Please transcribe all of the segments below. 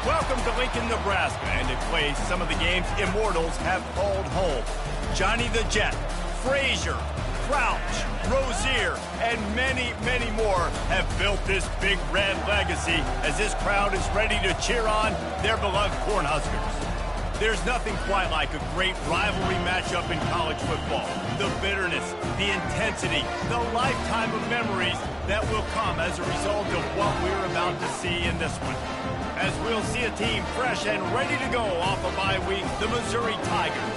Welcome to Lincoln, Nebraska, and to play some of the games immortals have called home. Johnny the Jet, Frazier, Crouch, Rozier, and many, many more have built this big red legacy as this crowd is ready to cheer on their beloved Cornhuskers. There's nothing quite like a great rivalry matchup in college football. The bitterness, the intensity, the lifetime of memories that will come as a result of what we're about to see in this one. As we'll see a team fresh and ready to go off a bye week, the Missouri Tigers,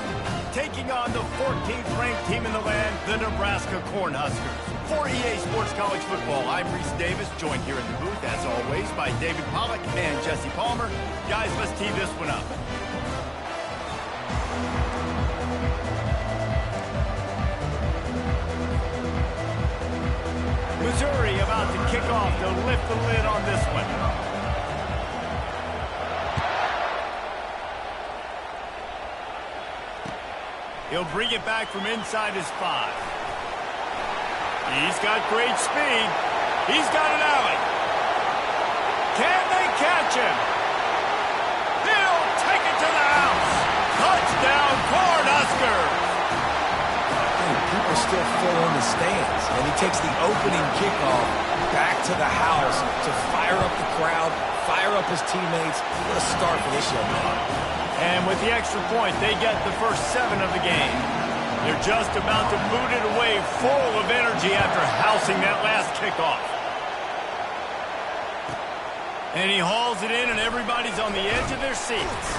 taking on the 14th ranked team in the land, the Nebraska Cornhuskers. For EA Sports College Football, I'm Reese Davis, joined here in the booth, as always, by David Pollack and Jesse Palmer. Guys, let's tee this one up. Missouri about to kick off to lift the lid on this one. He'll bring it back from inside his 5. He's got great speed. He's got an alley. Can they catch him? He'll take it to the house. Touchdown, Cornhuskers. People still fill in the stands, and he takes the opening kickoff back to the house to fire up the crowd, fire up his teammates. What a start for this young man. And with the extra point, they get the first 7 of the game. They're just about to boot it away full of energy after housing that last kickoff. And he hauls it in, and everybody's on the edge of their seats.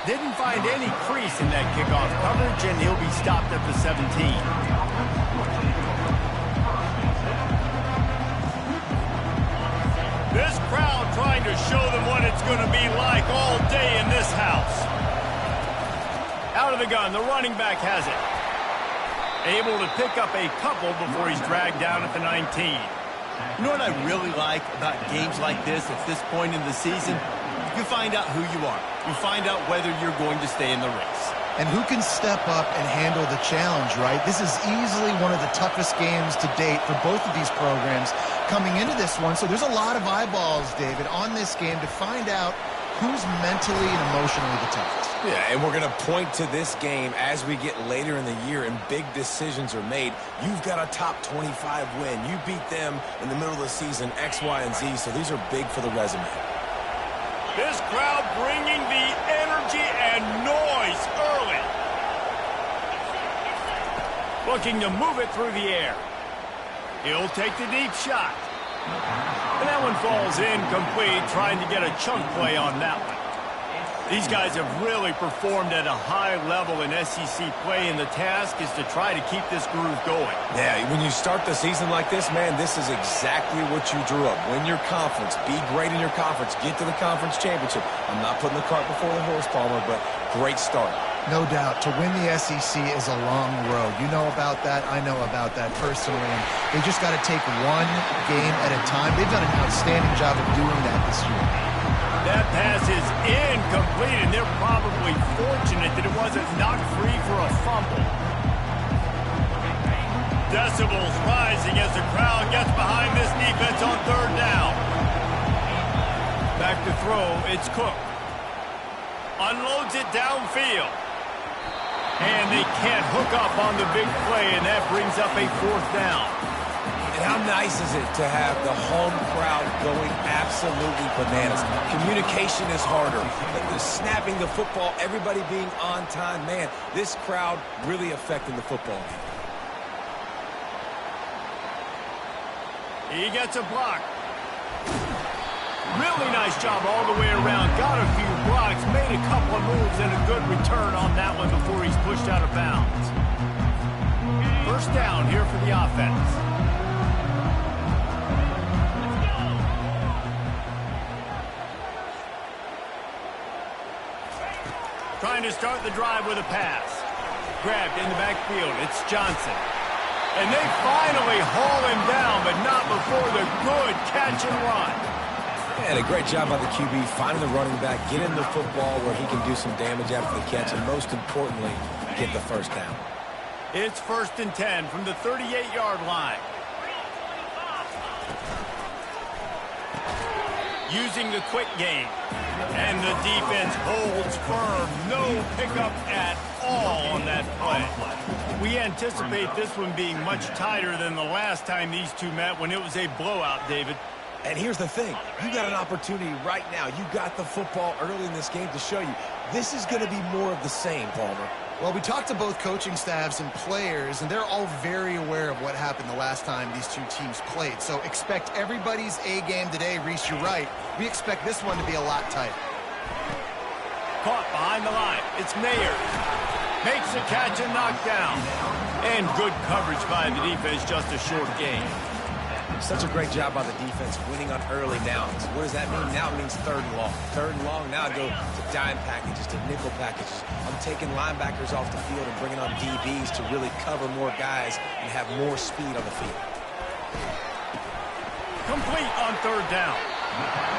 Didn't find any crease in that kickoff coverage, and he'll be stopped at the 17. This crowd trying to show them what it's going to be like all day in this house. Out of the gun, the running back has it. Able to pick up a couple before he's dragged down at the 19. You know what I really like about games like this at this point in the season? You find out who you are. You find out whether you're going to stay in the race. And who can step up and handle the challenge, right? This is easily one of the toughest games to date for both of these programs coming into this one. So there's a lot of eyeballs, David, on this game to find out who's mentally and emotionally the toughest. Yeah, and we're going to point to this game as we get later in the year and big decisions are made. You've got a top 25 win. You beat them in the middle of the season, X, Y, and Z, so these are big for the resume. This crowd bringing the energy and noise early. Looking to move it through the air. He'll take the deep shot. And that one falls incomplete, trying to get a chunk play on that one. These guys have really performed at a high level in SEC play, and the task is to try to keep this groove going. Yeah, when you start the season like this, man, this is exactly what you drew up. Win your conference, be great in your conference, get to the conference championship. I'm not putting the cart before the horse, Palmer, but great start. No doubt. To win the SEC is a long road. You know about that. I know about that personally. And they just got to take one game at a time. They've done an outstanding job of doing that this year. That pass is incomplete, and they're probably fortunate that it wasn't knocked free for a fumble. Decibels rising as the crowd gets behind this defense on 3rd down. Back to throw, it's Cook. Unloads it downfield. And they can't hook up on the big play, and that brings up a 4th down. And how nice is it to have the home crowd going absolutely bananas? Communication is harder. The snapping the football, everybody being on time. Man, this crowd really affecting the football game. He gets a block. Really nice job all the way around. Got a few blocks, made a couple of moves, and a good return on that one before he's pushed out of bounds. 1st down here for the offense. Trying to start the drive with a pass. Grabbed in the backfield. It's Johnson. And they finally haul him down, but not before the good catch and run. And a great job by the QB, finding the running back, getting the football where he can do some damage after the catch, and most importantly, get the 1st down. It's 1st and 10 from the 38-yard line. using the quick game. And the defense holds firm. No pickup at all on that play. We anticipate this one being much tighter than the last time these two met when it was a blowout, David. And here's the thing. You got an opportunity right now. You got the football early in this game to show you. This is going to be more of the same, Palmer. Well, we talked to both coaching staffs and players, and they're all very aware of what happened the last time these two teams played. So expect everybody's A game today. Reese, you're right. We expect this one to be a lot tighter. Caught behind the line. It's Mayers. Makes the catch and knocked down. And good coverage by the defense, just a short gain. Such a great job by the defense winning on early downs. What does that mean? Now it means 3rd and long. 3rd and long, now I go to dime packages, to nickel packages. I'm taking linebackers off the field and bringing on DBs to really cover more guys and have more speed on the field. Complete on 3rd down.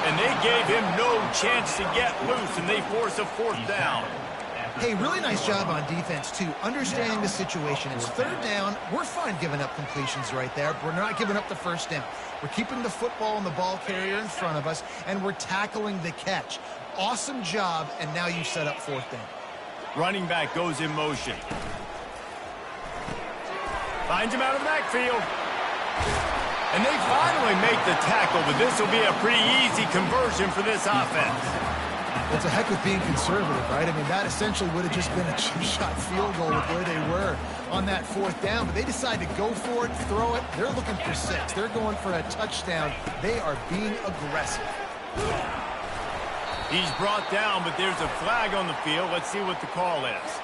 And they gave him no chance to get loose, and they force a 4th down. Hey, really nice job on defense, too. Understanding the situation. It's 3rd down. We're fine giving up completions right there. We're not giving up the 1st down. We're keeping the football and the ball carrier in front of us, and we're tackling the catch. Awesome job, and now you set up 4th down. Running back goes in motion. Finds him out of the backfield. And they finally make the tackle, but this will be a pretty easy conversion for this offense. It's a heck of being conservative, right? I mean, that essentially would have just been a chip-shot field goal with where they were on that 4th down. But they decided to go for it, throw it. They're looking for 6. They're going for a touchdown. They are being aggressive. He's brought down, but there's a flag on the field. Let's see what the call is.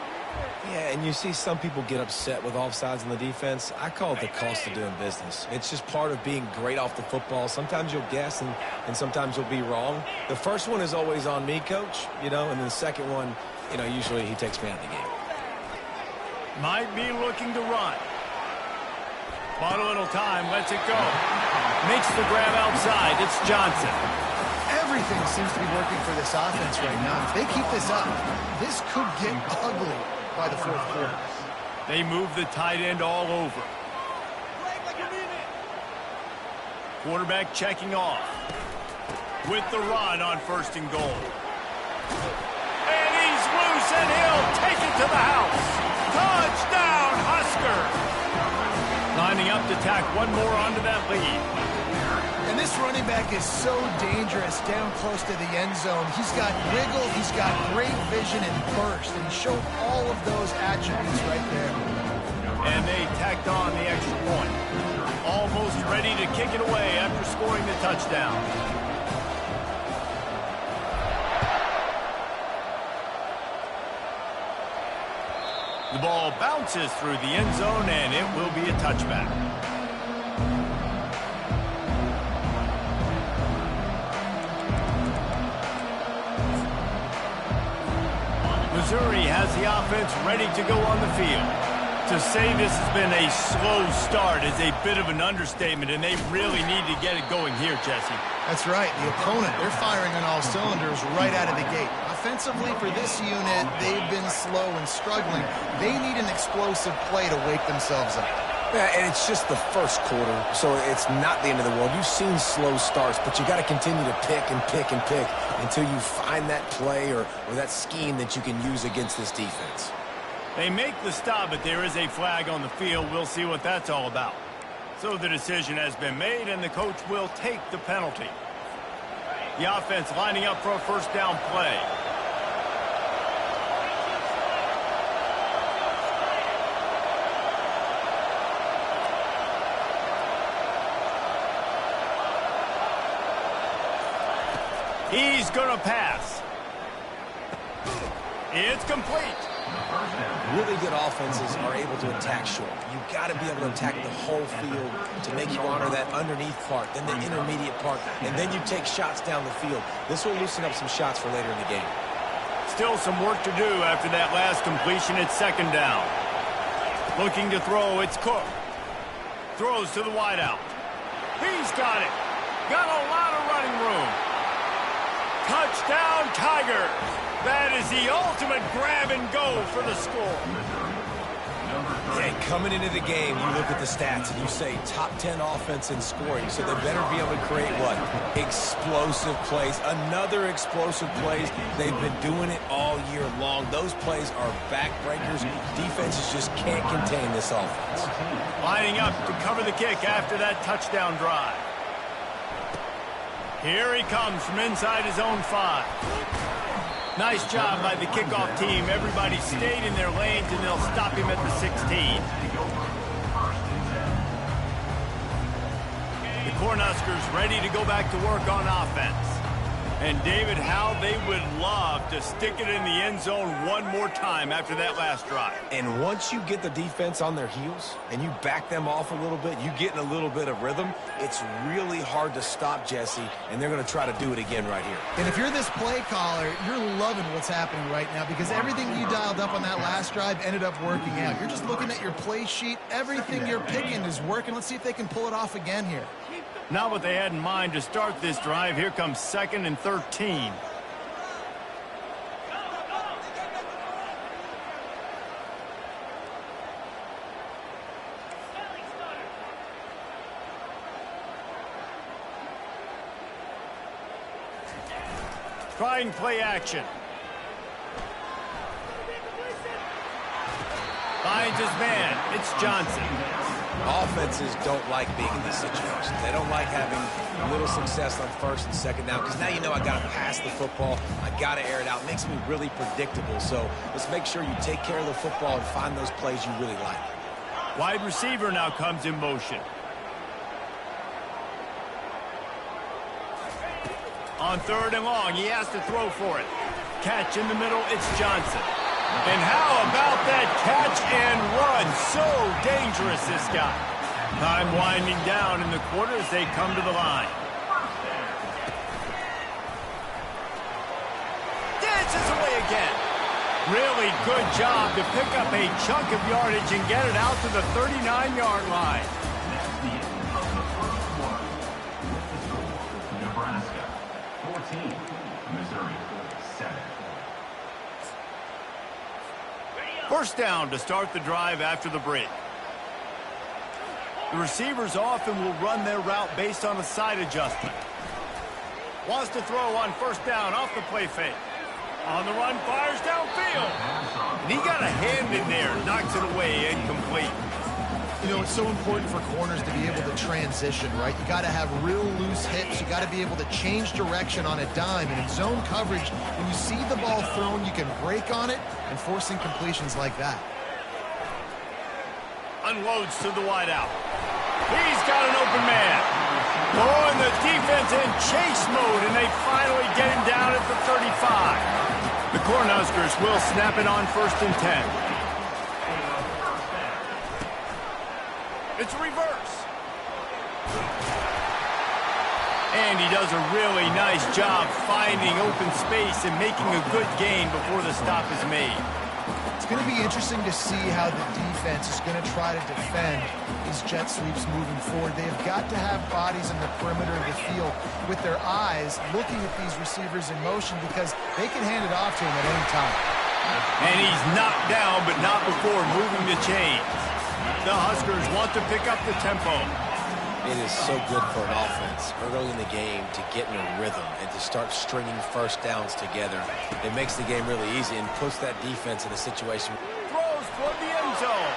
Yeah, and you see some people get upset with offsides in the defense. I call it the cost of doing business. It's just part of being great off the football. Sometimes you'll guess and sometimes you'll be wrong. The first one is always on me, Coach, and then the second one, usually he takes me out of the game. Might be looking to run. Bought a little time, lets it go. Makes the grab outside. It's Johnson. Everything seems to be working for this offense right now. If they keep this up, this could get ugly by the 4th quarter. They move the tight end all over. Quarterback checking off. With the run on 1st and goal. And he's loose, and he'll take it to the house. Touchdown, Husker! Lining up to tack one more onto that lead. And this running back is so dangerous down close to the end zone. He's got wiggle, he's got great vision and burst, and he showed all of those attributes right there. And they tacked on the extra point. Almost ready to kick it away after scoring the touchdown. The ball bounces through the end zone, and it will be a touchback. Missouri has the offense ready to go on the field. To say this has been a slow start is a bit of an understatement, and they really need to get it going here, Jesse. That's right. The opponent, they're firing on all cylinders right out of the gate. Offensively, for this unit, they've been slow and struggling. They need an explosive play to wake themselves up. Yeah, and it's just the 1st quarter, so it's not the end of the world. You've seen slow starts, but you got to continue to pick and pick and pick until you find that play or that scheme that you can use against this defense. They make the stop, but there is a flag on the field. We'll see what that's all about. So the decision has been made, and the coach will take the penalty. The offense lining up for a 1st down play. He's going to pass. It's complete. Really good offenses are able to attack short. You've got to be able to attack the whole field to make you honor that underneath part, then the intermediate part, and then you take shots down the field. This will loosen up some shots for later in the game. Still some work to do after that last completion. It's 2nd down. Looking to throw, it's Cook. Throws to the wideout. He's got it. Got a lot of running room. Touchdown, Tigers. That is the ultimate grab and go for the score. Yeah, coming into the game, you look at the stats and you say top 10 offense in scoring, so they better be able to create what? Explosive plays. Another explosive plays. They've been doing it all year long. Those plays are backbreakers. Defenses just can't contain this offense. Lining up to cover the kick after that touchdown drive. Here he comes from inside his own 5. Nice job by the kickoff team. Everybody stayed in their lanes, and they'll stop him at the 16. The Cornhuskers ready to go back to work on offense. And, David, how they would love to stick it in the end zone one more time after that last drive. And once you get the defense on their heels and you back them off a little bit, you get in a little bit of rhythm, it's really hard to stop Jesse, and they're going to try to do it again right here. And if you're this play caller, you're loving what's happening right now because everything you dialed up on that last drive ended up working out. You're just looking at your play sheet. Everything you're picking is working. Let's see if they can pull it off again here. Not what they had in mind to start this drive. Here comes 2nd and 13. Trying play action. Finds his man. It's Johnson. Offenses don't like being in this situation. They don't like having little success on 1st and 2nd down because now you know I got to pass the football. I got to air it out. It makes me really predictable. So let's make sure you take care of the football and find those plays you really like. Wide receiver now comes in motion. On 3rd and long, he has to throw for it. Catch in the middle, it's Johnson. And how about that catch and run? So dangerous, this guy. Time winding down in the quarter as they come to the line. Dances away again. Really good job to pick up a chunk of yardage and get it out to the 39-yard line. Nebraska, 14, Missouri, 7. First down to start the drive after the break. The receivers often will run their route based on a side adjustment. Wants to throw on 1st down off the play fake. On the run, fires downfield. And he got a hand in there, knocks it away, incomplete. You know, it's so important for corners to be able to transition, right? You got to have real loose hips. You got to be able to change direction on a dime. And in zone coverage, when you see the ball thrown, you can break on it and force incompletions like that. Unloads to the wideout. He's got an open man. Going the defense in chase mode, and they finally get him down at the 35. The Cornhuskers will snap it on 1st and 10. It's reverse. And he does a really nice job finding open space and making a good gain before the stop is made. It's going to be interesting to see how the defense is going to try to defend these jet sweeps moving forward. They've got to have bodies in the perimeter of the field with their eyes looking at these receivers in motion because they can hand it off to him at any time. And he's knocked down, but not before moving the chains. The Huskers want to pick up the tempo. It is so good for an offense early in the game to get in a rhythm and to start stringing 1st downs together. It makes the game really easy and puts that defense in a situation. Throws toward the end zone.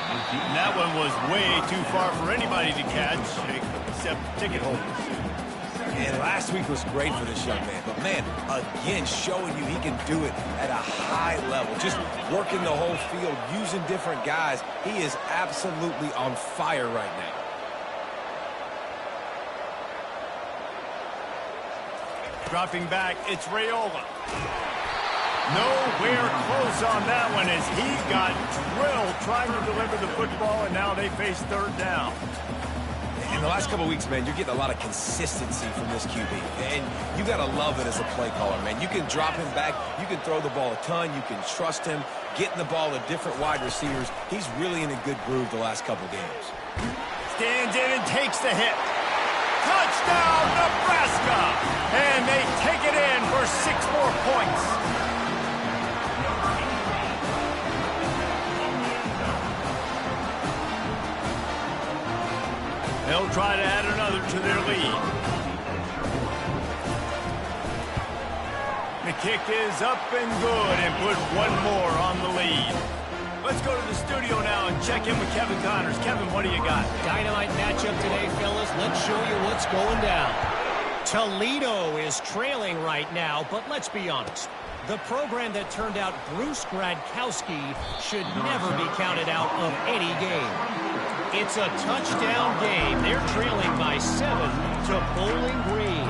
And that one was way too far for anybody to catch, except ticket holders. And last week was great for this young man. But, man, again, showing you he can do it at a high level. Just working the whole field, using different guys. He is absolutely on fire right now. Dropping back, it's Raiola. Nowhere close on that one as he got drilled trying to deliver the football, and now they face 3rd down. In the last couple of weeks, man, you're getting a lot of consistency from this QB. And you got to love it as a play caller, man. You can drop him back. You can throw the ball a ton. You can trust him. Getting the ball to different wide receivers. He's really in a good groove the last couple games. Stands in and takes the hit. Touchdown, Nebraska! And they take it in for 6 more points. They'll try to add another to their lead. The kick is up and good and put one more on the lead. Let's go to the studio now and check in with Kevin Connors. Kevin, what do you got? Dynamite matchup today, fellas. Let's show you what's going down. Toledo is trailing right now, but let's be honest. The program that turned out Bruce Gradkowski should never be counted out of any game. It's a touchdown game. They're trailing by 7 to Bowling Green.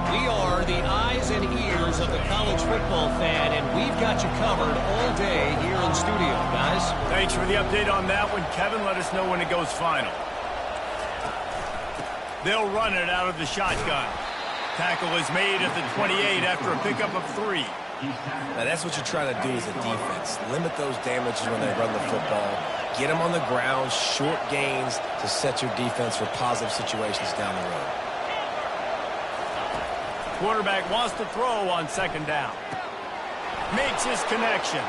We are the eyes and ears of the college football fan, and we've got you covered all day here in studio, guys. Thanks for the update on that one, Kevin. Let us know when it goes final. They'll run it out of the shotgun. Tackle is made at the 28 after a pickup of 3. Now, that's what you try to do as a defense. Limit those damages when they run the football. Get them on the ground, short gains to set your defense for positive situations down the road. Quarterback wants to throw on second down. Makes his connection.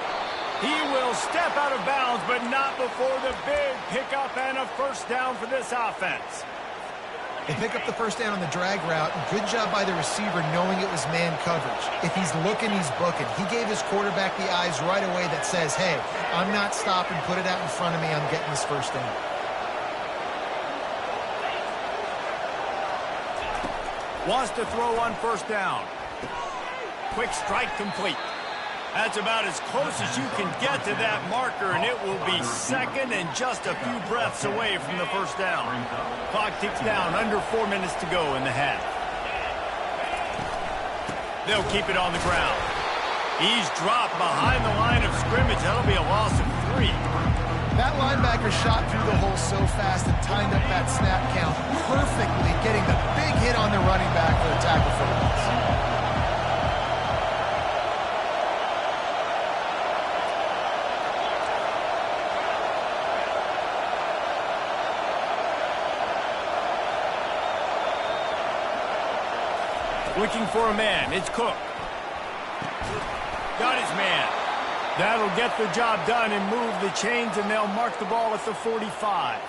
He will step out of bounds, but not before the big pickup and a first down for this offense. They pick up the first down on the drag route. Good job by the receiver knowing it was man coverage. If he's looking, he's booking. He gave his quarterback the eyes right away that says, hey, I'm not stopping. Put it out in front of me. I'm getting this first down. Wants to throw on first down. Quick strike complete. That's about as close as you can get to that marker, and it will be second and just a few breaths away from the first down. Clock ticks down, under 4 minutes to go in the half. They'll keep it on the ground. He's dropped behind the line of scrimmage. That'll be a loss of 3. That linebacker shot through the hole so fast and timed up that snap count perfectly, getting the big hit on the running back for a tackle for loss. Looking for a man. It's Cook. Got his man. That'll get the job done and move the chains, and they'll mark the ball at the 45.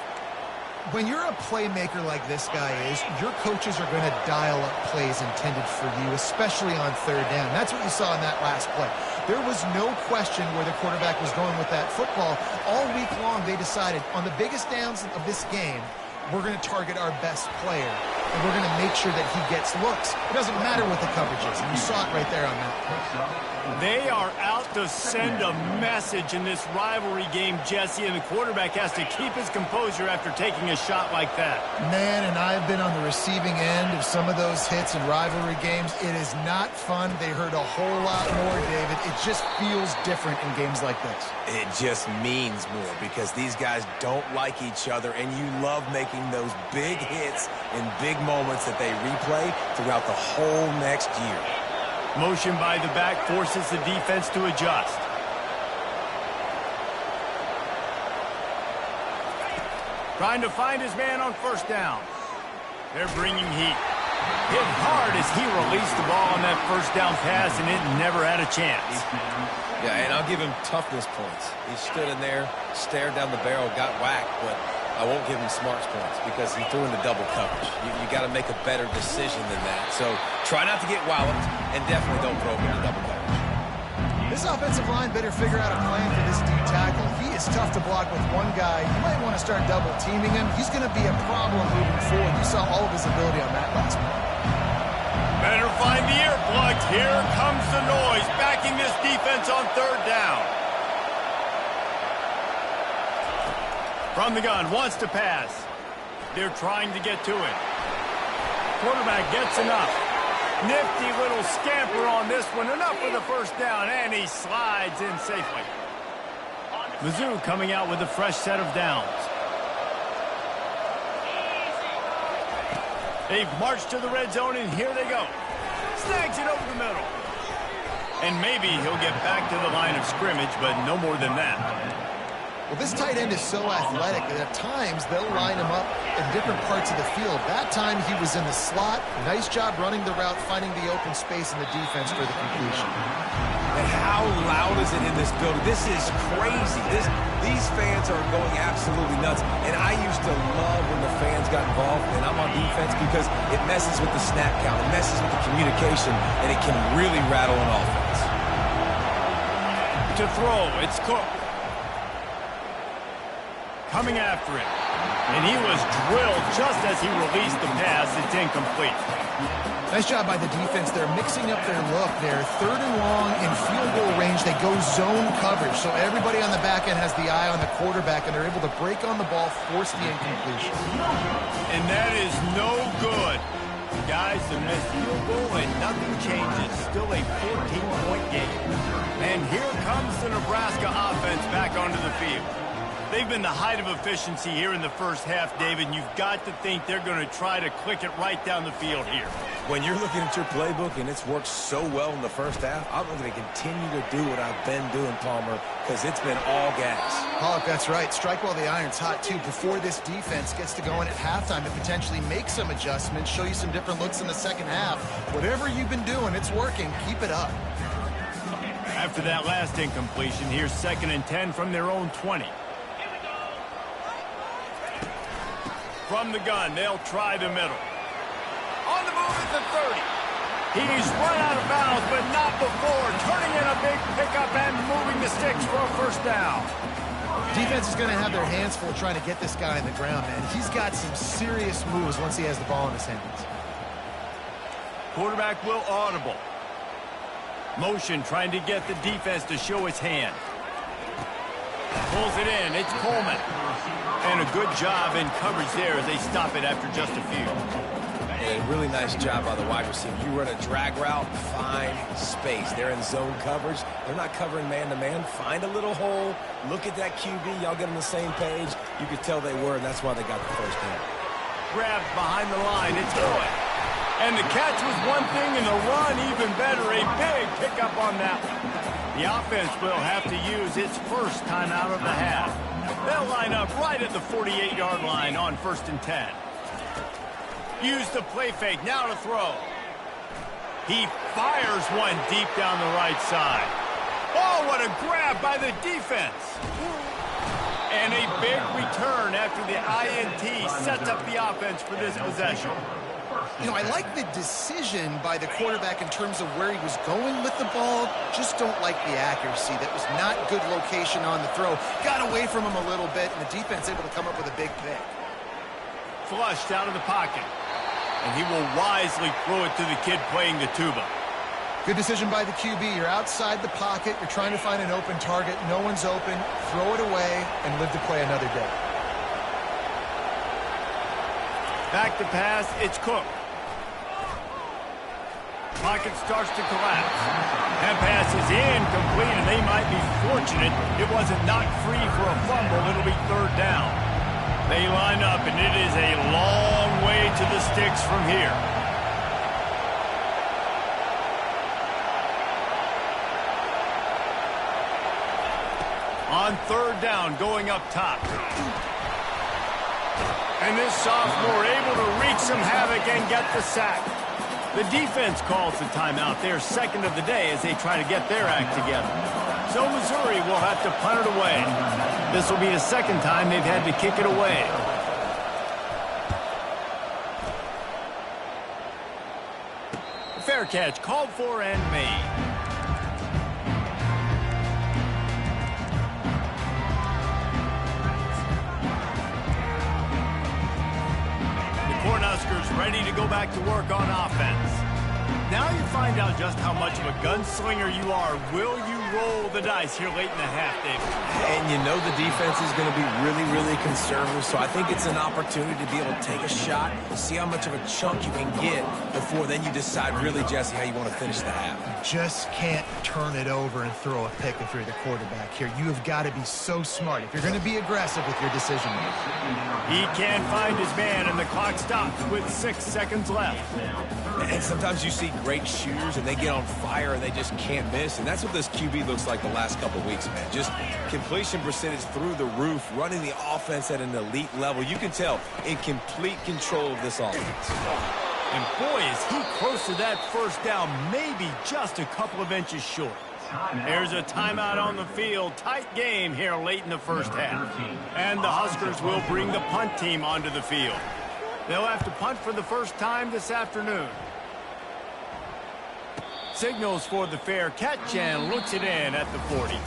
When you're a playmaker like this guy is, your coaches are going to dial up plays intended for you, especially on third down. That's what you saw in that last play. There was no question where the quarterback was going with that football. All week long, they decided on the biggest downs of this game, we're going to target our best player, and we're going to make sure that he gets looks. It doesn't matter what the coverage is, and you saw it right there on that. They are out to send a message in this rivalry game, Jesse, and the quarterback has to keep his composure after taking a shot like that. Man, and I've been on the receiving end of some of those hits in rivalry games. It is not fun. They hurt a whole lot more, David. It just feels different in games like this. It just means more because these guys don't like each other, and you love making those big hits in big moments that they replay throughout the whole next year. Motion by the back forces the defense to adjust. Trying to find his man on first down. They're bringing heat. Hit hard as he released the ball on that first down pass, and it never had a chance. Yeah, and I'll give him toughness points. He stood in there, stared down the barrel, got whacked, but I won't give him smarts points because he threw into double coverage. You got to make a better decision than that. So try not to get walloped, and definitely don't throw him into double coverage. This offensive line better figure out a plan for this D tackle. He is tough to block with one guy. You might want to start double teaming him. He's going to be a problem moving forward. You saw all of his ability on that last play. Better find the earplugs. Here comes the noise, backing this defense on third down. From the gun, wants to pass. They're trying to get to it. Quarterback gets enough. Nifty little scamper on this one. Enough for the first down, and he slides in safely. Mizzou coming out with a fresh set of downs. They've marched to the red zone, and here they go. Snags it over the middle. And maybe he'll get back to the line of scrimmage, but no more than that. Well, this tight end is so athletic that at times they'll line him up in different parts of the field. That time he was in the slot. Nice job running the route, finding the open space in the defense for the completion. And how loud is it in this building? This is crazy. These fans are going absolutely nuts. And I used to love when the fans got involved, and I'm on defense because it messes with the snap count. It messes with the communication, and it can really rattle an offense. To throw, it's Cook. Coming after him. And he was drilled just as he released the pass. It's incomplete. Nice job by the defense. They're mixing up their look. They're 3rd and long in field goal range. They go zone coverage. So everybody on the back end has the eye on the quarterback, and they're able to break on the ball, force the incompletion. And that is no good. Guys, the missed field goal, and nothing changes. Still a 14-point game. And here comes the Nebraska offense back onto the field. They've been the height of efficiency here in the first half, David, and you've got to think they're going to try to click it right down the field here. When you're looking at your playbook and it's worked so well in the first half, I'm going to continue to do what I've been doing, Palmer, because it's been all gas. Pollock, that's right. Strike while the iron's hot, too, before this defense gets to go in at halftime and potentially make some adjustments, show you some different looks in the second half. Whatever you've been doing, it's working. Keep it up. After that last incompletion, here's 2nd and 10 from their own 20. From the gun, they'll try the middle. On the move at the 30. He's run out of bounds, but not before. Turning in a big pickup and moving the sticks for a first down. Defense is going to have their hands full trying to get this guy on the ground, man. He's got some serious moves once he has the ball in his hands. Quarterback will audible. Motion trying to get the defense to show its hand. Pulls it in. It's Coleman. And a good job in coverage there as they stop it after just a few. A really nice job by the wide receiver. You run a drag route, find space. They're in zone coverage. They're not covering man-to-man. Find a little hole. Look at that QB. Y'all get on the same page. You could tell they were, and that's why they got the first down. Grabbed behind the line. It's good. And the catch was one thing, and the run even better. A big pickup on that one. The offense will have to use its first time out of the half. They'll line up right at the 48-yard line on 1st and 10. Use the play fake, now to throw. He fires one deep down the right side. Oh, what a grab by the defense. And a big return after the INT sets up the offense for this possession. You know, I like the decision by the quarterback in terms of where he was going with the ball. Just don't like the accuracy. That was not good location on the throw. Got away from him a little bit, and the defense able to come up with a big pick. Flushed out of the pocket. And he will wisely throw it to the kid playing the tuba. Good decision by the QB. You're outside the pocket. You're trying to find an open target. No one's open. Throw it away and live to play another day. Back to pass. It's Cook. Pocket starts to collapse. That pass is incomplete, and they might be fortunate it wasn't knocked free for a fumble. It'll be 3rd down. They line up, and it is a long way to the sticks from here. On 3rd down, going up top. And this sophomore able to wreak some havoc and get the sack. The defense calls the timeout. They're 2nd of the day as they try to get their act together. So Missouri will have to punt it away. This will be the 2nd time they've had to kick it away. Fair catch called for and made. Cornhuskers ready to go back to work on offense. Now you find out just how much of a gunslinger you are. Will you roll the dice here late in the half, David? And you know the defense is going to be really, really conservative, so I think it's an opportunity to be able to take a shot, see how much of a chunk you can get before then you decide really, Jesse, how you want to finish the half. You just can't turn it over and throw a pick if you're the quarterback here. You have got to be so smart if you're going to be aggressive with your decision making. He can't find his man, and the clock stops with 6 seconds left. And sometimes you see great shooters, and they get on fire, and they just can't miss. And that's what this QB he looks like the last couple weeks, man. Just completion percentage through the roof, running the offense at an elite level. You can tell in complete control of this offense. And boy, is he close to that first down, maybe just a couple of inches short. Here's a timeout on the field. Tight game here late in the first half. And the Huskers will bring the punt team onto the field. They'll have to punt for the first time this afternoon. Signals for the fair catch and looks it in at the 40.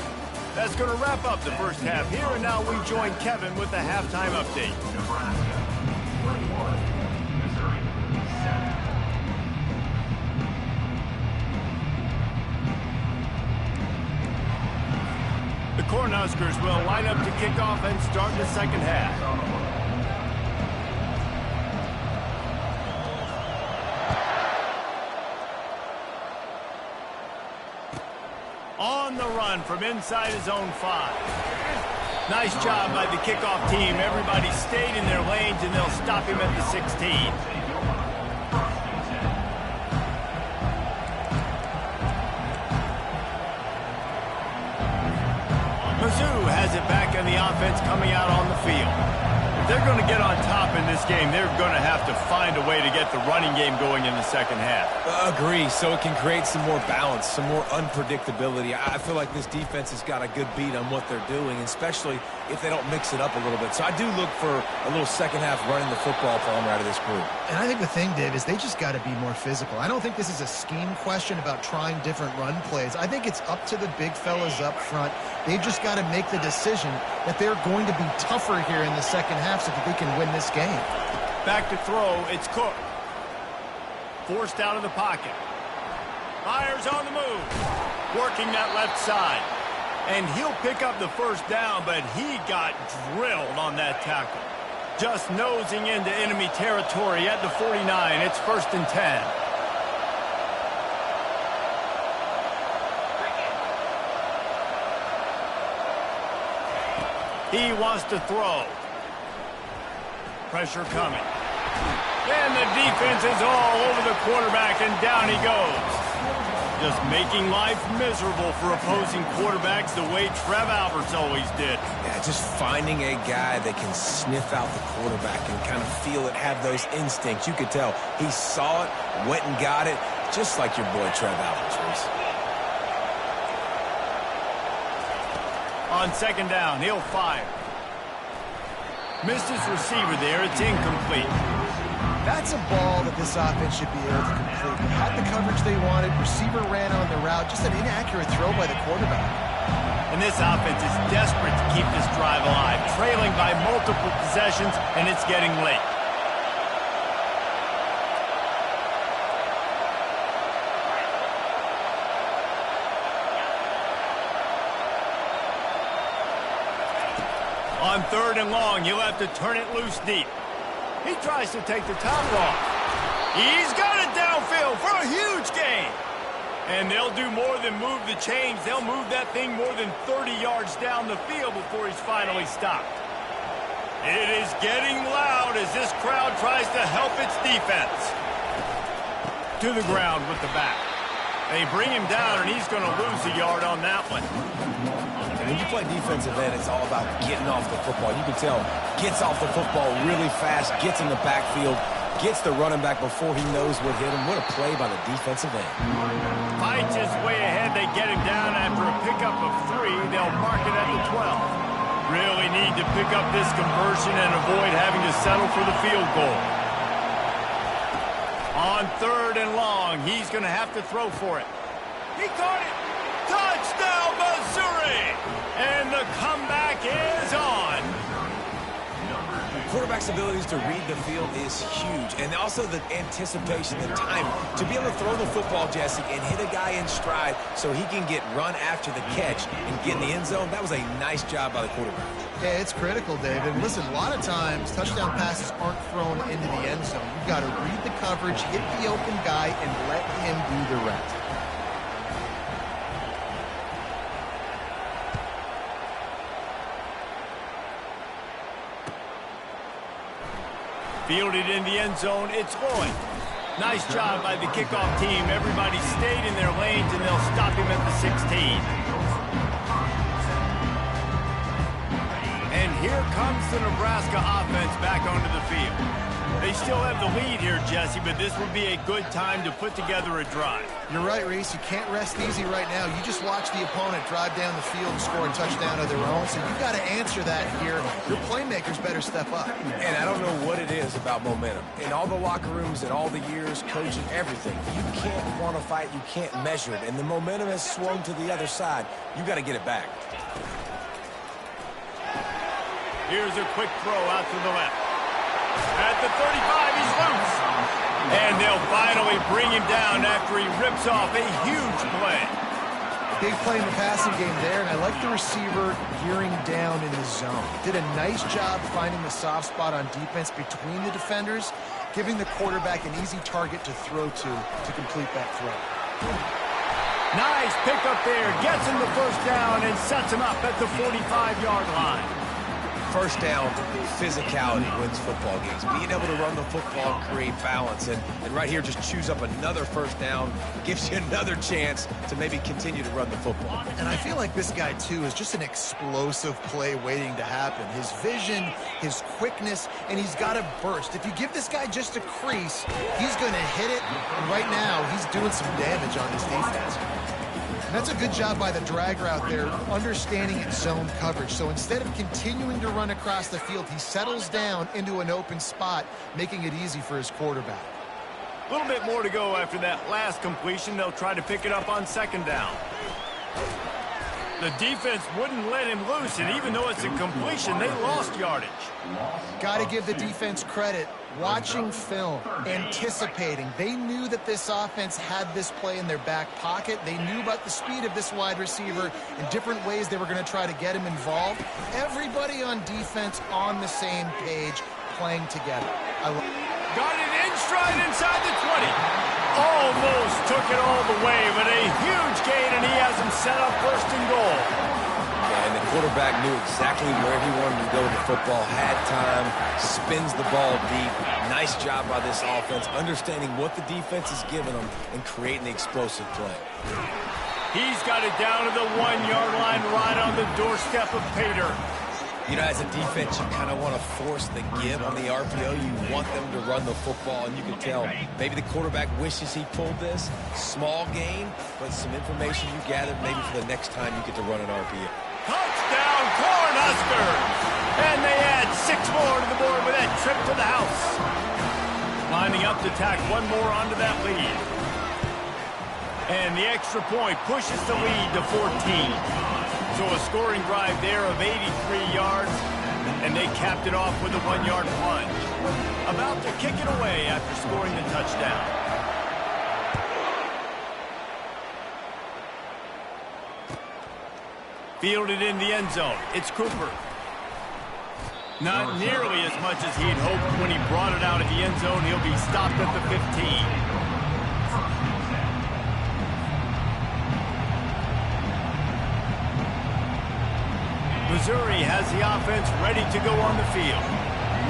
That's going to wrap up the first half here, and now we join Kevin with the halftime update. Nebraska 41, Missouri 7. The Cornhuskers will line up to kick off and start the second half. On the run from inside his own 5. Nice job by the kickoff team. Everybody stayed in their lanes, and they'll stop him at the 16. Mizzou has it back, and the offense coming out on the field. If they're going to get on top in this game, they're going to have to find a way to get the running game going in the second half. Agree, so it can create some more balance, some more unpredictability. I feel like this defense has got a good beat on what they're doing, especially if they don't mix it up a little bit. So I do look for a little second half running the football problem out of this group. And I think the thing, Dave, is they just got to be more physical. I don't think this is a scheme question about trying different run plays. I think it's up to the big fellas up front. They've just got to make the decision that they're going to be tougher here in the second half so that they can win this game. Back to throw, it's Cook. Forced out of the pocket. Fires on the move. Working that left side. And he'll pick up the first down, but he got drilled on that tackle. Just nosing into enemy territory at the 49. It's 1st and 10. He wants to throw. Pressure coming. And the defense is all over the quarterback, and down he goes. Just making life miserable for opposing quarterbacks the way Trev Alberts always did. Yeah, just finding a guy that can sniff out the quarterback and kind of feel it, have those instincts. You could tell he saw it, went and got it, just like your boy Trev Alberts, Reese. On second down, he'll fire. Missed his receiver there. It's incomplete. That's a ball that this offense should be able to complete. They had the coverage they wanted. Receiver ran on the route. Just an inaccurate throw by the quarterback. And this offense is desperate to keep this drive alive. Trailing by multiple possessions, and it's getting late. On 3rd and long, he'll have to turn it loose deep. He tries to take the top off. He's got it downfield for a huge gain. And they'll do more than move the chains. They'll move that thing more than 30 yards down the field before he's finally stopped. It is getting loud as this crowd tries to help its defense. To the ground with the back. They bring him down, and he's going to lose a yard on that one. When you play defensive end, it's all about getting off the football. You can tell, gets off the football really fast, gets in the backfield, gets the running back before he knows what hit him. What a play by the defensive end. Fights his way ahead. They get him down after a pickup of 3. They'll mark it at the 12. Really need to pick up this conversion and avoid having to settle for the field goal. On 3rd and long, he's going to have to throw for it. He caught it. Touchdown, Missouri! And the comeback is on. Quarterback's abilities to read the field is huge. And also the anticipation, the time to be able to throw the football, Jesse, and hit a guy in stride so he can get run after the catch and get in the end zone. That was a nice job by the quarterback. Yeah, it's critical, David. And listen, a lot of times touchdown passes aren't thrown into the end zone. You've got to read the coverage, hit the open guy, and let him do the rest. Fielded in the end zone, it's Lloyd. Nice job by the kickoff team. Everybody stayed in their lanes, and they'll stop him at the 16. And here comes the Nebraska offense back onto the field. They still have the lead here, Jesse, but this would be a good time to put together a drive. You're right, Reese. You can't rest easy right now. You just watch the opponent drive down the field and score a touchdown of their own, so you've got to answer that here. Your playmakers better step up. And I don't know what it is about momentum. In all the locker rooms, in all the years, coaching, everything, you can't quantify it, you can't measure it, and the momentum has swung to the other side. You got to get it back. Here's a quick throw out to the left. At the 35, he's loose. And they'll finally bring him down after he rips off a huge play. Big play in the passing game there, and I like the receiver gearing down in the zone. Did a nice job finding the soft spot on defense between the defenders, giving the quarterback an easy target to throw to complete that throw. Nice pickup there. Gets him the first down and sets him up at the 45-yard line. First down, physicality wins football games. Being able to run the football, create balance, and right here just choose up another first down, gives you another chance to maybe continue to run the football. And I feel like this guy, too, is just an explosive play waiting to happen. His vision, his quickness, and he's got a burst. If you give this guy just a crease, he's going to hit it, and right now he's doing some damage on this defense. And that's a good job by the drag route there, understanding its zone coverage. So instead of continuing to run across the field, he settles down into an open spot, making it easy for his quarterback. A little bit more to go after that last completion. They'll try to pick it up on second down. The defense wouldn't let him loose, and even though it's a completion, they lost yardage. Got to give the defense credit. Watching film, anticipating. They knew that this offense had this play in their back pocket. They knew about the speed of this wide receiver and different ways they were going to try to get him involved. Everybody on defense on the same page, playing together. Got it in stride inside the 20. Almost took it all the way, but a huge gain, and he has him set up first and goal. And the quarterback knew exactly where he wanted to go with the football, had time, spins the ball deep. Nice job by this offense, understanding what the defense is giving them and creating the explosive play. He's got it down to the 1-yard line right on the doorstep of Pater. You know, as a defense, you kind of want to force the give on the RPO. You want them to run the football, and you can tell maybe the quarterback wishes he pulled this. Small gain, but some information you gathered maybe for the next time you get to run an RPO. Touchdown, Cornhuskers! And they add 6 more to the board with that trip to the house. Lining up to tack one more onto that lead. And the extra point pushes the lead to 14. So a scoring drive there of 83 yards, and they capped it off with a 1-yard plunge. About to kick it away after scoring the touchdown. Fielded in the end zone. It's Cooper. Not nearly as much as he'd hoped when he brought it out of the end zone. He'll be stopped at the 15. Missouri has the offense ready to go on the field.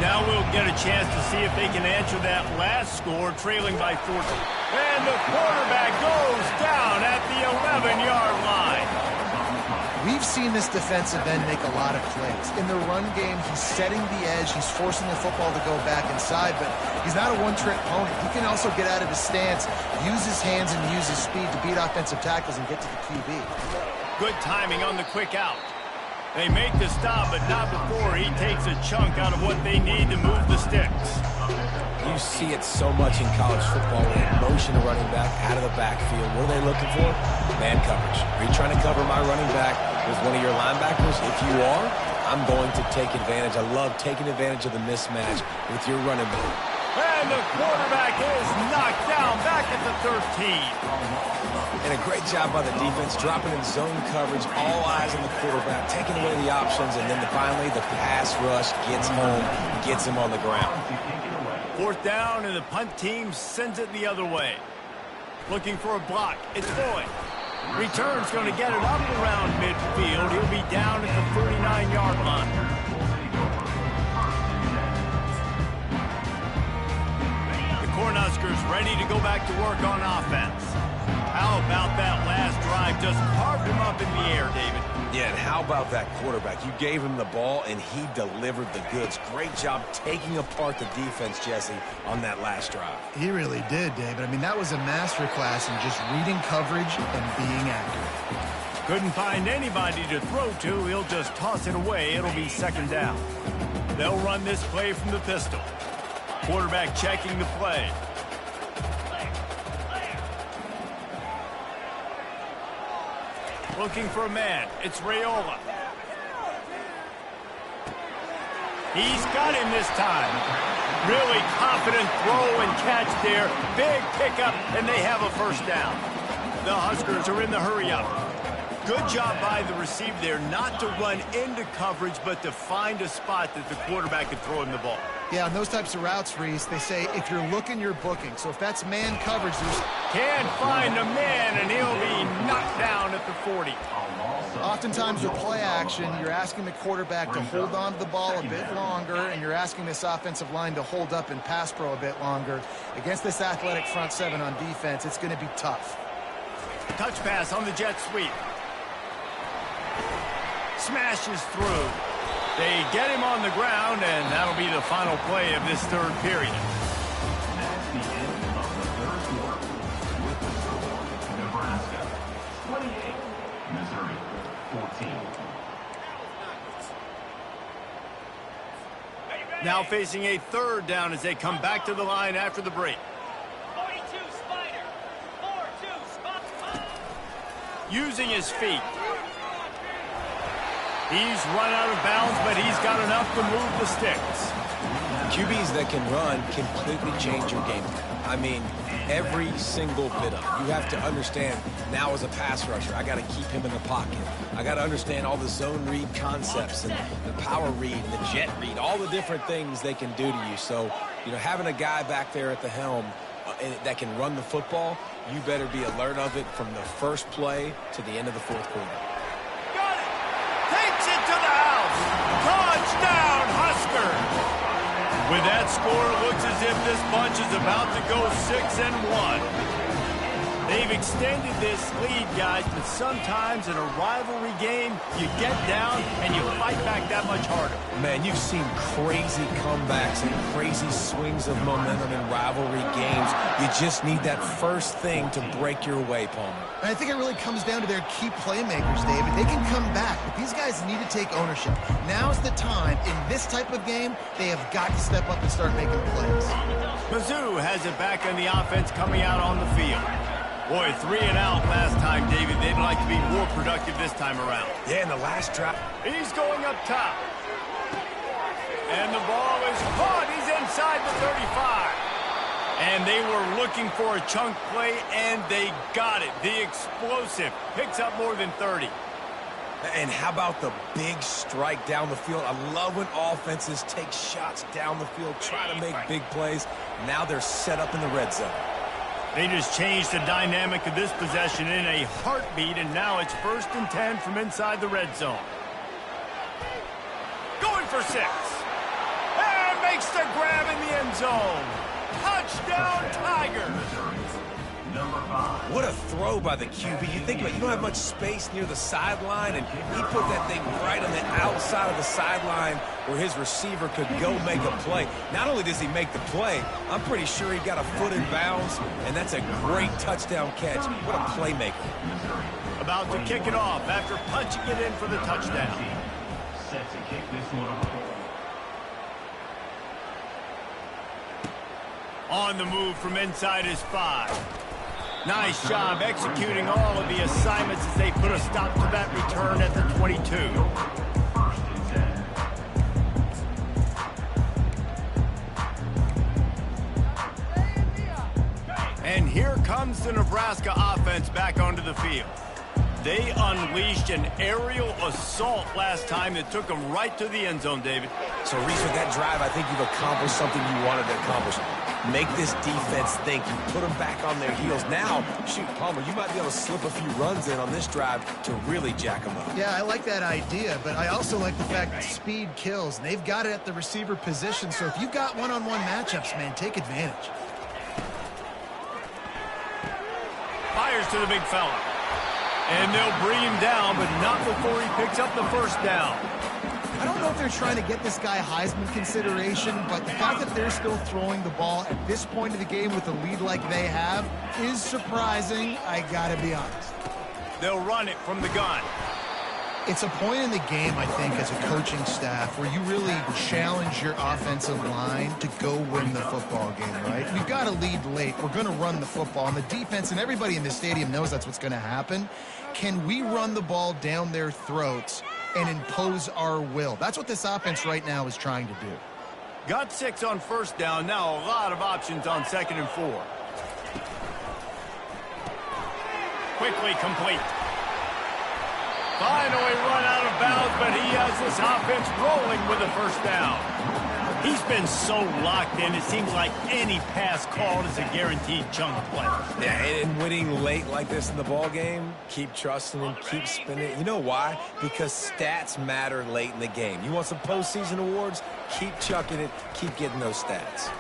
Now we'll get a chance to see if they can answer that last score, trailing by 14. And the quarterback goes down at the 11-yard line. We've seen this defensive end make a lot of plays. In the run game, he's setting the edge. He's forcing the football to go back inside, but he's not a one-trick pony. He can also get out of his stance, use his hands, and use his speed to beat offensive tackles and get to the QB. Good timing on the quick out. They make the stop, but not before he takes a chunk out of what they need to move the sticks. You see it so much in college football. Motion a running back out of the backfield. What are they looking for? Man coverage. Are you trying to cover my running back with one of your linebackers? If you are, I'm going to take advantage. I love taking advantage of the mismatch with your running back. And the quarterback is knocked down back at the 13. And a great job by the defense, dropping in zone coverage, all eyes on the quarterback, taking away the options, and then finally the pass rush gets home, gets him on the ground. 4th down, and the punt team sends it the other way. Looking for a block. It's Boyd. Return's going to get it up around midfield. He'll be down at the 39-yard line. Cornhuskers ready to go back to work on offense. How about that last drive? Just carved him up in the air, David. Yeah, and how about that quarterback? You gave him the ball, and he delivered the goods. Great job taking apart the defense, Jesse, on that last drive. He really did, David. I mean, that was a masterclass in just reading coverage and being accurate. Couldn't find anybody to throw to. He'll just toss it away. It'll be second down. They'll run this play from the pistol. Quarterback checking the play. Looking for a man. It's Raiola. He's got him this time. Really confident throw and catch there. Big pickup, and they have a first down. The Huskers are in the hurry-up. Good job by the receiver there not to run into coverage, but to find a spot that the quarterback could throw him the ball. Yeah, on those types of routes, Reese, they say if you're looking, you're booking. So if that's man coverage, there's... Can't find a man, and he'll be knocked down at the 40. Oftentimes with play action, you're asking the quarterback to hold on to the ball a bit longer, and you're asking this offensive line to hold up and pass pro a bit longer. Against this athletic front seven on defense, it's going to be tough. Touch pass on the jet sweep. Smashes through. They get him on the ground, and that'll be the final play of this third period. That's the end of the third quarter with the score, Nebraska 28, Missouri 14. Now facing a third down as they come back to the line after the break. 42 Spider. 4-2 spot. Using his feet. He's run out of bounds, but he's got enough to move the sticks. QBs that can run completely change your game plan. I mean, every single bit of it. You have to understand, now as a pass rusher, I got to keep him in the pocket. I got to understand all the zone read concepts and the power read and the jet read, all the different things they can do to you. So, you know, having a guy back there at the helm that can run the football, you better be alert of it from the first play to the end of the fourth quarter. Takes it to the house. Touchdown, Huskers. With that score, it looks as if this bunch is about to go 6-1. They've extended this lead, guys, but sometimes in a rivalry game, you get down and you fight back that much harder. Man, you've seen crazy comebacks and crazy swings of momentum in rivalry games. You just need that first thing to break your way, Palmer. And I think it really comes down to their key playmakers, David. They can come back, but these guys need to take ownership. Now's the time. In this type of game, they have got to step up and start making plays. Mizzou has it back on the offense coming out on the field. Boy, 3 and out last time, David. They'd like to be more productive this time around. Yeah, in the last drop. He's going up top. And the ball is caught. He's inside the 35. And they were looking for a chunk play, and they got it. The explosive picks up more than 30. And how about the big strike down the field? I love when offenses take shots down the field, try to make big plays. Now they're set up in the red zone. They just changed the dynamic of this possession in a heartbeat, and now it's 1st and 10 from inside the red zone. Going for 6. And makes the grab in the end zone. Touchdown, Tigers. Number 5. What a throw by the QB. You think about it, you don't have much space near the sideline, and he put that thing right on the outside of the sideline where his receiver could go make a play. Not only does he make the play, I'm pretty sure he got a foot in bounds, and that's a great touchdown catch. What a playmaker. About to kick it off after punching it in for the touchdown. Set to kick this one off. On the move from inside his 5. Nice job executing all of the assignments as they put a stop to that return at the 22. 1st and 10. And here comes the Nebraska offense back onto the field. They unleashed an aerial assault last time that took them right to the end zone, David. So, Reese, with that drive, I think you've accomplished something you wanted to accomplish. Make this defense think. You put them back on their heels. Now, shoot, Palmer, you might be able to slip a few runs in on this drive to really jack them up. Yeah, I like that idea, but I also like the fact that speed kills. And they've got it at the receiver position, so if you've got one-on-one matchups, man, take advantage. fires to the big fella. And they'll bring him down, but not before he picks up the first down. I don't know if they're trying to get this guy Heisman consideration, but the fact that they're still throwing the ball at this point of the game with a lead like they have is surprising, I gotta be honest. They'll run it from the gun. It's a point in the game, I think, as a coaching staff where you really challenge your offensive line to go win the football game, right? We've got a lead late. We're going to run the football. And the defense and everybody in the stadium knows that's what's going to happen. Can we run the ball down their throats and impose our will? That's what this offense right now is trying to do. Got 6 on first down. Now a lot of options on 2nd and 4. Quickly complete. Finally run out of bounds, but he has this offense rolling with a first down. He's been so locked in, it seems like any pass called is a guaranteed chunk play. Yeah, and winning late like this in the ball game, keep trusting him, keep spinning. You know why? Because stats matter late in the game. You want some postseason awards? Keep chucking it, keep getting those stats.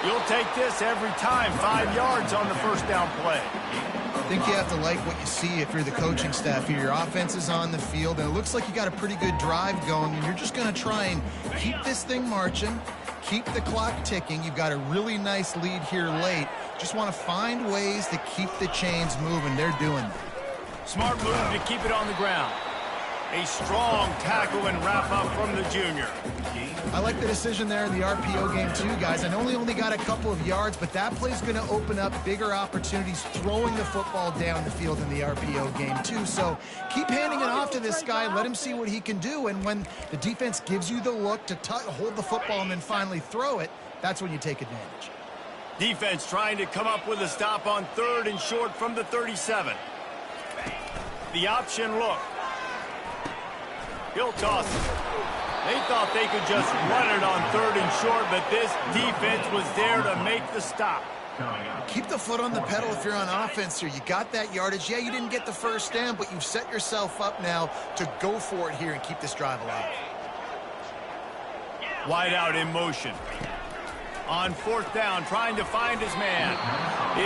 You'll take this every time. 5 yards on the first down play. I think you have to like what you see if you're the coaching staff here. Your offense is on the field, and it looks like you got a pretty good drive going, and you're just going to try and keep this thing marching, keep the clock ticking. You've got a really nice lead here late. Just want to find ways to keep the chains moving. They're doing that. Smart move to keep it on the ground. A strong tackle and wrap-up from the junior. I like the decision there in the RPO game too, guys. I know he only got a couple of yards, but that play's going to open up bigger opportunities throwing the football down the field in the RPO game too. So keep handing it off to this guy. Let him see what he can do. And when the defense gives you the look to hold the football and then finally throw it, that's when you take advantage. Defense trying to come up with a stop on 3rd and short from the 37. The option look. He'll toss it. They thought they could just run it on 3rd and short, but this defense was there to make the stop. Keep the foot on the pedal if you're on offense here. You got that yardage. Yeah, you didn't get the first down, but you've set yourself up now to go for it here and keep this drive alive. Wide out in motion. On 4th down, trying to find his man.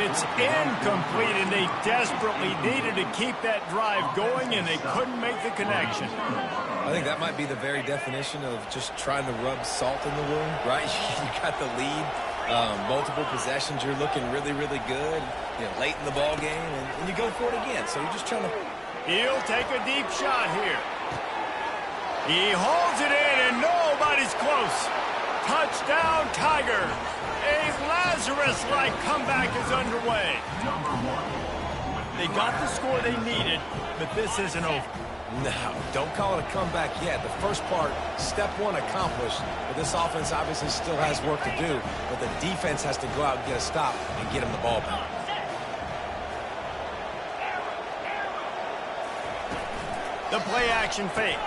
It's incomplete, and they desperately needed to keep that drive going, and they couldn't make the connection. I think that might be the very definition of just trying to rub salt in the wound, right? You got the lead, multiple possessions, you're looking really, really good, you know, late in the ball game, and you go for it again. So you're just trying to... He'll take a deep shot here. He holds it in, and nobody's close. Touchdown, Tiger. A Lazarus-like comeback is underway. They got the score they needed, but this isn't over. No, don't call it a comeback yet. The first part, step 1 accomplished, but this offense obviously still has work to do, but the defense has to go out and get a stop and get him the ball back. The play action fake.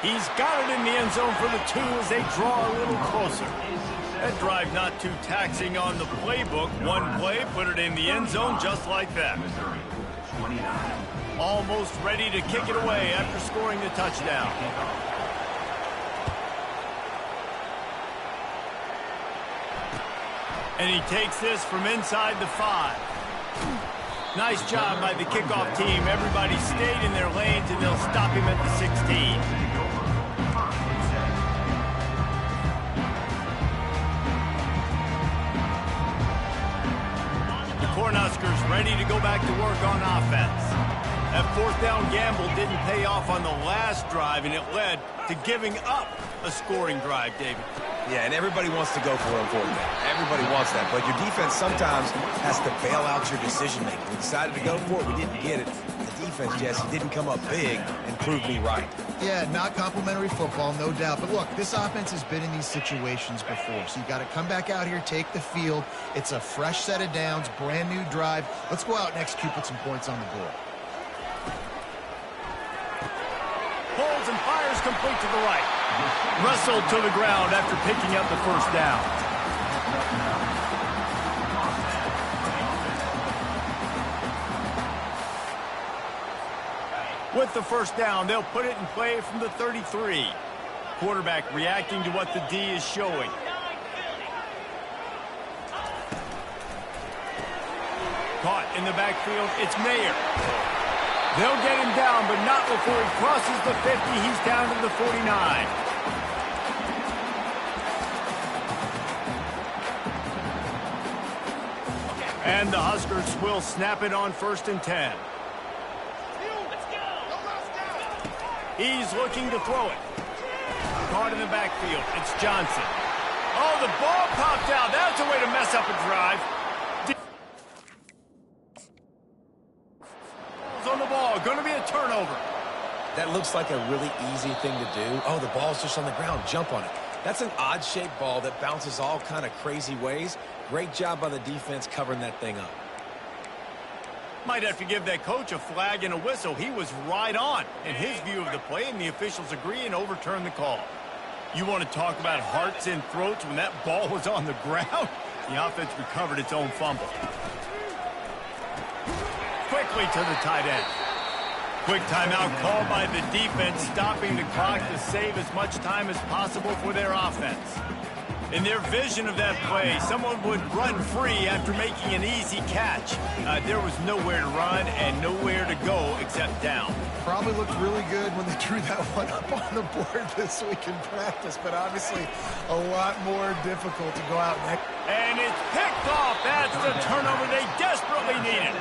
He's got it in the end zone for the 2 as they draw a little closer. That drive not too taxing on the playbook. One play, put it in the end zone just like that. Almost ready to kick it away after scoring the touchdown. And he takes this from inside the 5. Nice job by the kickoff team. Everybody stayed in their lanes, and they'll stop him at the 16. Cornhuskers ready to go back to work on offense. That 4th down gamble didn't pay off on the last drive, and it led to giving up a scoring drive, David. Yeah, and everybody wants to go for it on 4th down. Everybody wants that, but your defense sometimes has to bail out your decision-making. We decided to go for it. We didn't get it. The defense, Jesse, didn't come up big and prove me right. Yeah, not complimentary football, no doubt. But look, this offense has been in these situations before, so you got to come back out here, take the field. It's a fresh set of downs, brand new drive. Let's go out and execute, put some points on the board. Pulls and fires complete to the right. Wrestled to the ground after picking up the first down. With the first down, they'll put it in play from the 33. Quarterback reacting to what the D is showing. Caught in the backfield, it's Mayer. They'll get him down, but not before he crosses the 50. He's down to the 49. And the Huskers will snap it on 1st and 10. He's looking to throw it. Caught in the backfield. It's Johnson. Oh, the ball popped out. That's a way to mess up a drive. On the ball. Going to be a turnover. That looks like a really easy thing to do. Oh, the ball's just on the ground. Jump on it. That's an odd-shaped ball that bounces all kind of crazy ways. Great job by the defense covering that thing up. Might have to give that coach a flag and a whistle. He was right on in his view of the play, and the officials agree and overturn the call. You want to talk about hearts and throats when that ball was on the ground? The offense recovered its own fumble. Quickly to the tight end. Quick timeout called by the defense, stopping the clock to save as much time as possible for their offense. In their vision of that play, someone would run free after making an easy catch. There was nowhere to run and nowhere to go except down. Probably looked really good when they drew that one up on the board this week in practice, but obviously a lot more difficult to go out next. And it's picked off. That's the turnover they desperately needed.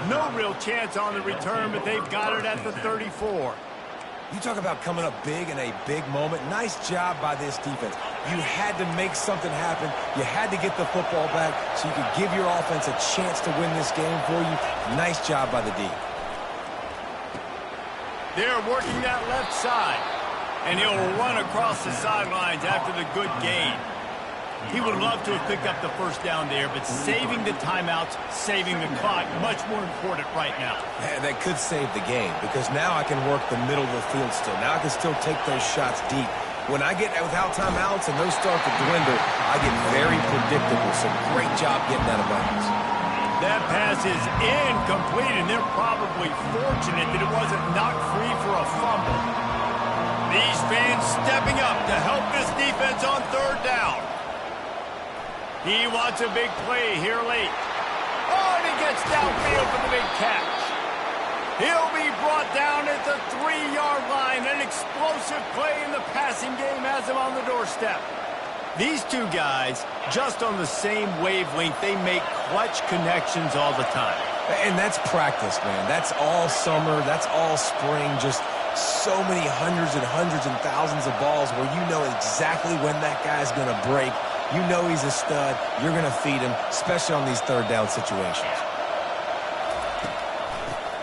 No real chance on the return, but they've got it at the 34. You talk about coming up big in a big moment. Nice job by this defense. You had to make something happen. You had to get the football back so you could give your offense a chance to win this game for you. Nice job by the D. They're working that left side. And he'll run across the sidelines after the good gain. He would love to have picked up the first down there, but saving the timeouts, saving the clock, much more important right now. Yeah, that could save the game because now I can work the middle of the field still. Now I can still take those shots deep. When I get without timeouts and those start to dwindle, I get very predictable. So great job getting that abundance. That pass is incomplete, and they're probably fortunate that it wasn't knocked free for a fumble. These fans stepping up to help this defense on 3rd down. He wants a big play here late. Oh, and he gets downfield for the big catch. He'll be brought down at the 3-yard line. An explosive play in the passing game has him on the doorstep. These two guys, just on the same wavelength, they make clutch connections all the time. And that's practice, man. That's all summer. That's all spring. Just so many hundreds and thousands of balls where you know exactly when that guy's going to break. You know he's a stud. You're going to feed him, especially on these 3rd down situations.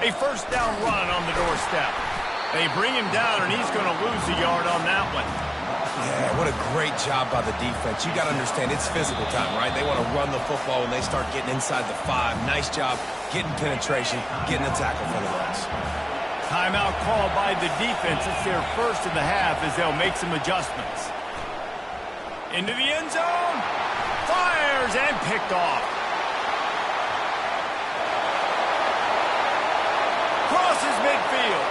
A 1st down run on the doorstep. They bring him down, and he's going to lose a yard on that one. Yeah, what a great job by the defense. You got to understand, it's physical time, right? They want to run the football when they start getting inside the 5. Nice job getting penetration, getting the tackle for the loss. Timeout called by the defense. It's their first of the half as they'll make some adjustments. Into the end zone. Fires and picked off. Crosses midfield.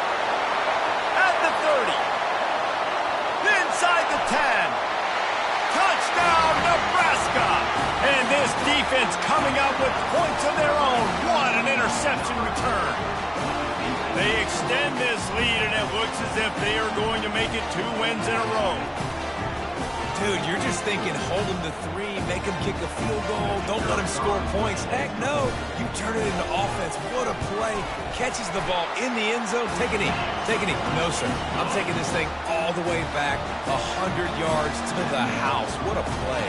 At the 30. Inside the 10. Touchdown, Nebraska. And this defense coming up with points of their own. What an interception return. They extend this lead, and it looks as if they are going to make it 2 wins in a row. Dude, you're just thinking, hold him to 3, make him kick a field goal, don't let him score points. Heck no, you turn it into offense. What a play. Catches the ball in the end zone. Take a knee. Take a knee. No, sir. I'm taking this thing all the way back 100 yards to the house. What a play.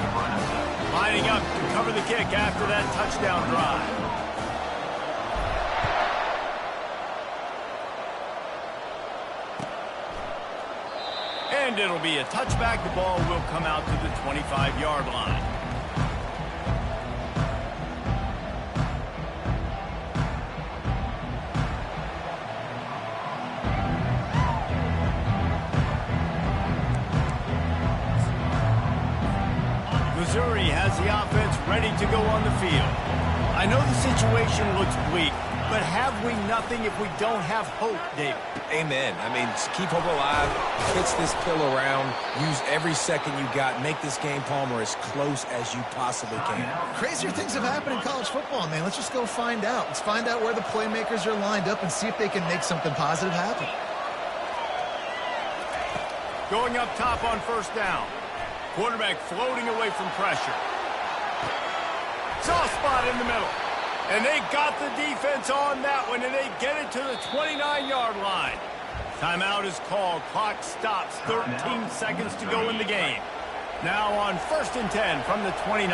Lining up to cover the kick after that touchdown drive. And it'll be a touchback. The ball will come out to the 25-yard line. Missouri has the offense ready to go on the field. I know the situation looks bleak, But have we nothing if we don't have hope, David? Amen. I mean, keep hope alive, pitch this pill around, use every second you got, make this game, Palmer, as close as you possibly can. Crazier things have happened in college football, man. Let's just go find out. Let's find out where the playmakers are lined up and see if they can make something positive happen. Going up top on first down. Quarterback floating away from pressure. Soft spot in the middle. And they got the defense on that one, and they get it to the 29-yard line. Timeout is called. Clock stops. 13 seconds to go in the game. Now on 1st and 10 from the 29.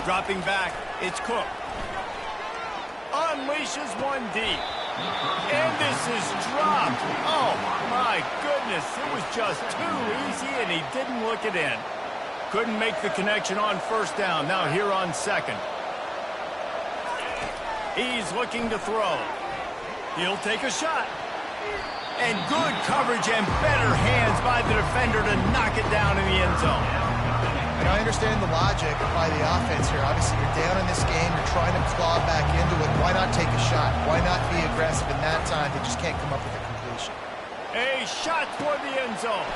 Dropping back, it's Cook. Unleashes one deep. And this is dropped. Oh, my goodness. It was just too easy, and he didn't look it in. Couldn't make the connection on first down. Now here on second. He's looking to throw. He'll take a shot. And good coverage and better hands by the defender to knock it down in the end zone. And I understand the logic by the offense here. Obviously, you're down in this game. You're trying to claw back into it. Why not take a shot? Why not be aggressive in that time? They just can't come up with a completion. A shot toward the end zone.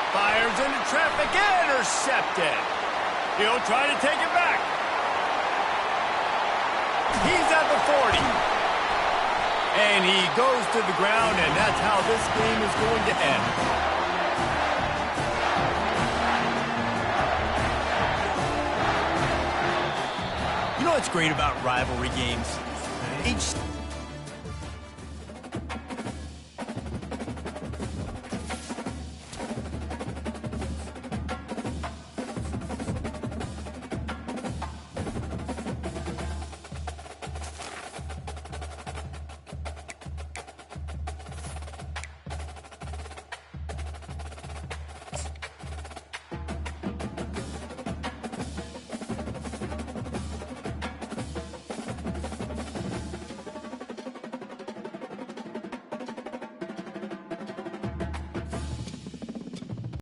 Fires into traffic, intercepted. He'll try to take it back. He's at the 40. And he goes to the ground, and that's how this game is going to end. You know what's great about rivalry games? Each